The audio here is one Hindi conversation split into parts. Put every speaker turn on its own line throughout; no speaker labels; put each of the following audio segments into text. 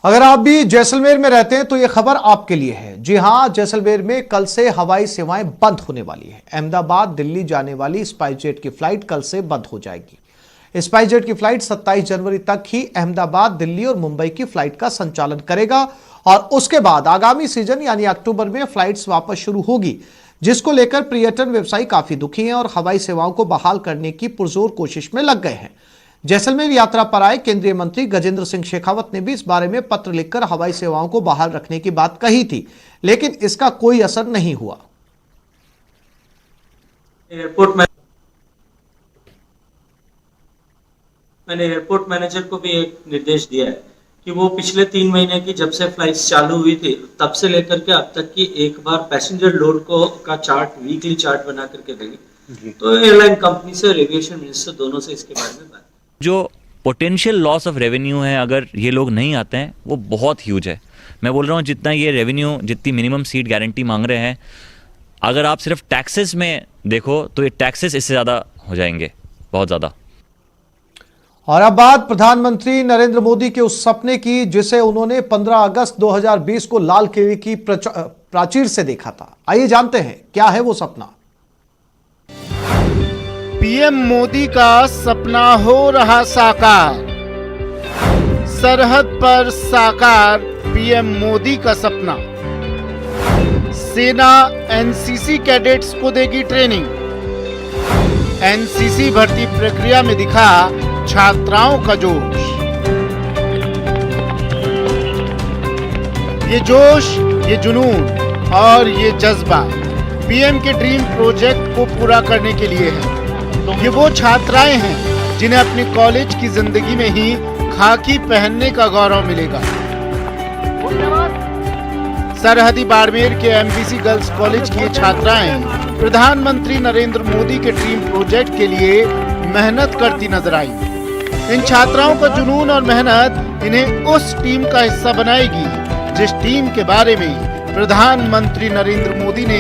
अगर आप भी जैसलमेर में रहते हैं तो यह खबर आपके लिए है। जी हां, जैसलमेर में कल से हवाई सेवाएं बंद होने वाली है। अहमदाबाद दिल्ली जाने वाली स्पाइसजेट की फ्लाइट कल से बंद हो जाएगी। स्पाइसजेट की फ्लाइट 27 जनवरी तक ही अहमदाबाद, दिल्ली और मुंबई की फ्लाइट का संचालन करेगा और उसके बाद आगामी सीजन यानी अक्टूबर में फ्लाइट्स वापस शुरू होगी, जिसको लेकर पर्यटन व्यवसायी काफी दुखी हैं और हवाई सेवाओं को बहाल करने की पुरजोर कोशिश में लग गए हैं। जैसलमेर यात्रा पर आए केंद्रीय मंत्री गजेंद्र सिंह शेखावत ने भी इस बारे में पत्र लिखकर हवाई सेवाओं को बहाल रखने की बात कही थी, लेकिन इसका कोई असर नहीं हुआ।
मैंने एयरपोर्ट मैनेजर को भी एक निर्देश दिया है कि वो पिछले 3 महीने की जब से फ्लाइट्स चालू हुई थी तब से लेकर के अब तक की एक बार पैसेंजर लोड का चार्ट, वीकली चार्ट बना करके देंगे। तो एयरलाइन कंपनी से और एविएशन मिनिस्टर दोनों से इसके बारे में बात।
जो पोटेंशियल लॉस ऑफ रेवेन्यू है, अगर ये लोग नहीं आते हैं, वो बहुत ह्यूज है। मैं बोल रहा हूँ जितना ये रेवेन्यू, जितनी मिनिमम सीट गारंटी मांग रहे हैं, अगर आप सिर्फ टैक्सेस में देखो तो ये टैक्सेस इससे ज़्यादा हो जाएंगे, बहुत ज़्यादा।
और अब बात प्रधानमंत्री नरेंद्र मोदी के उस सपने की जिसे उन्होंने 15 अगस्त 2020 को लाल किले की प्राचीर से देखा था। आइए जानते हैं क्या है वो सपना।
पीएम मोदी का सपना हो रहा साकार। सरहद पर साकार पीएम मोदी का सपना। सेना एनसीसी कैडेट्स को देगी ट्रेनिंग। एनसीसी भर्ती प्रक्रिया में दिखा छात्राओं का जोश। ये जोश, ये जुनून और ये जज्बा पीएम के ड्रीम प्रोजेक्ट को पूरा करने के लिए है। ये वो छात्राएं हैं जिन्हें अपनी कॉलेज की जिंदगी में ही खाकी पहनने का गौरव मिलेगा। सरहदी बाड़मेर के एमबीसी गर्ल्स कॉलेज की छात्राएं प्रधानमंत्री नरेंद्र मोदी के ड्रीम प्रोजेक्ट के लिए मेहनत करती नजर आई। इन छात्राओं का जुनून और मेहनत इन्हें उस टीम का हिस्सा बनाएगी जिस टीम के बारे में प्रधानमंत्री नरेंद्र मोदी ने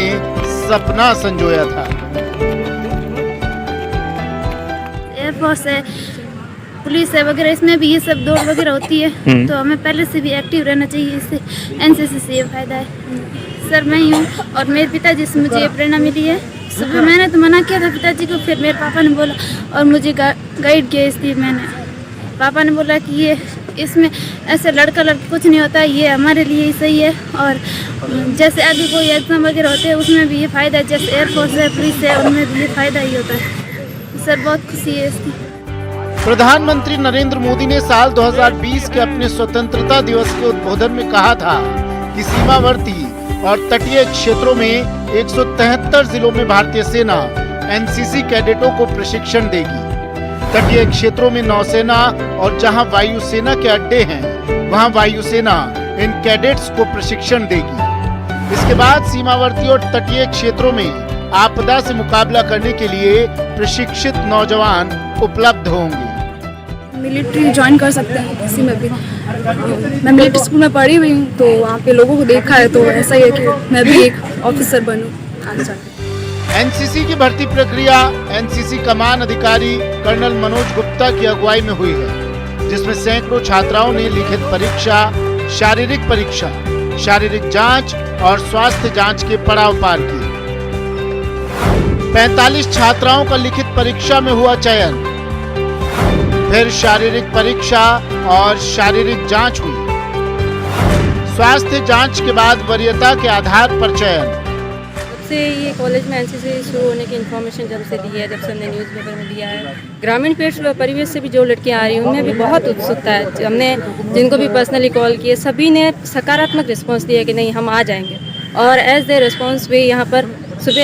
सपना संजोया था।
एयरफोर्स है, पुलिस है वगैरह, इसमें भी ये सब दौड़ वगैरह होती है, तो हमें पहले से भी एक्टिव रहना चाहिए। इससे एनसीसी से ये फायदा है। सर मैं ही हूँ और मेरे पिताजी से मुझे ये प्रेरणा मिली है। सुबह मैंने तो मना किया था पिताजी को, फिर मेरे पापा ने बोला और मुझे गाइड किया। इसलिए मैंने, पापा ने बोला कि ये इसमें ऐसे लड़का लड़की कुछ नहीं होता, ये हमारे लिए ही सही है। और जैसे आगे कोई एग्जाम वगैरह होते हैं उसमें भी ये फ़ायदा है, जैसे एयरफोर्स है, पुलिस है, उनमें भी ये फ़ायदा ही होता है। सर बहुत खुशी है इसकी।
प्रधानमंत्री नरेंद्र मोदी ने साल 2020 के अपने स्वतंत्रता दिवस के उद्बोधन में कहा था कि सीमावर्ती और तटीय क्षेत्रों में 173 जिलों में भारतीय सेना एनसीसी कैडेटों को प्रशिक्षण देगी। तटीय क्षेत्रों में नौसेना और जहां वायुसेना के अड्डे हैं वहां वायुसेना इन कैडेट्स को प्रशिक्षण देगी। इसके बाद सीमावर्ती और तटीय क्षेत्रों में आपदा से मुकाबला करने के लिए प्रशिक्षित नौजवान उपलब्ध होंगे।
मिलिट्री ज्वाइन कर सकते हैं किसी में भी। मैं मिलिट्री स्कूल में पढ़ी हुई हूँ, तो वहाँ पे लोगों को देखा है, तो ऐसा ही है कि मैं भी एक ऑफिसर बनूँ आगे जाके।
एनसीसी की भर्ती प्रक्रिया एनसीसी कमान अधिकारी कर्नल मनोज गुप्ता की अगुवाई में हुई है, जिसमें सैकड़ों छात्राओं ने लिखित परीक्षा, शारीरिक जांच और स्वास्थ्य जांच के पड़ाव पार किए। 45 छात्राओं का लिखित परीक्षा में हुआ चयन, फिर शारीरिक परीक्षा और शारीरिक जांच हुई। स्वास्थ्य जांच के बाद वरीयता के आधार पर चयन।
जब से ये कॉलेज में एनसीसी शुरू होने की इन्फॉर्मेशन जब से दी है, जब से हमने न्यूज़पेपर में दिया है, ग्रामीण परिवेश से भी जो लड़कियां आ रही हैं उनमें भी बहुत उत्सुकता है। हमने जिनको भी पर्सनली कॉल किए सभी ने सकारात्मक रिस्पॉन्स दिया कि नहीं हम आ जाएंगे, और एज द रिस्पॉन्स वे यहाँ पर सुबह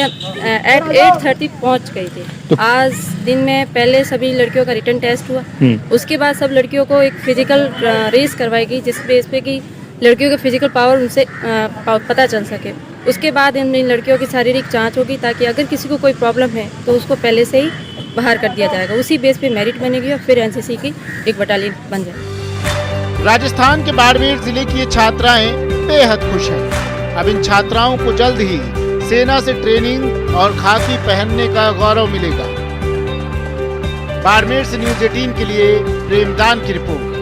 एट 8:30 पहुँच गई थी। आज दिन में पहले सभी लड़कियों का रिटन टेस्ट हुआ, उसके बाद सब लड़कियों को एक फिजिकल रेस करवाई गई, जिस बेस पे कि लड़कियों का फिजिकल पावर उनसे पता चल सके। उसके बाद इन लड़कियों की शारीरिक जांच होगी, ताकि अगर किसी को कोई प्रॉब्लम है तो उसको पहले से ही बाहर कर दिया जाएगा। उसी बेस पे मेरिट बनेगी और फिर एनसीसी की एक बटालियन बन जाएगी।
राजस्थान के बाड़मेर जिले की ये छात्राएं बेहद खुश हैं। अब इन छात्राओं को जल्द ही सेना से ट्रेनिंग और खाकी पहनने का गौरव मिलेगा। बाड़मेर से न्यूज़ 18 के लिए प्रेमदान की रिपोर्ट।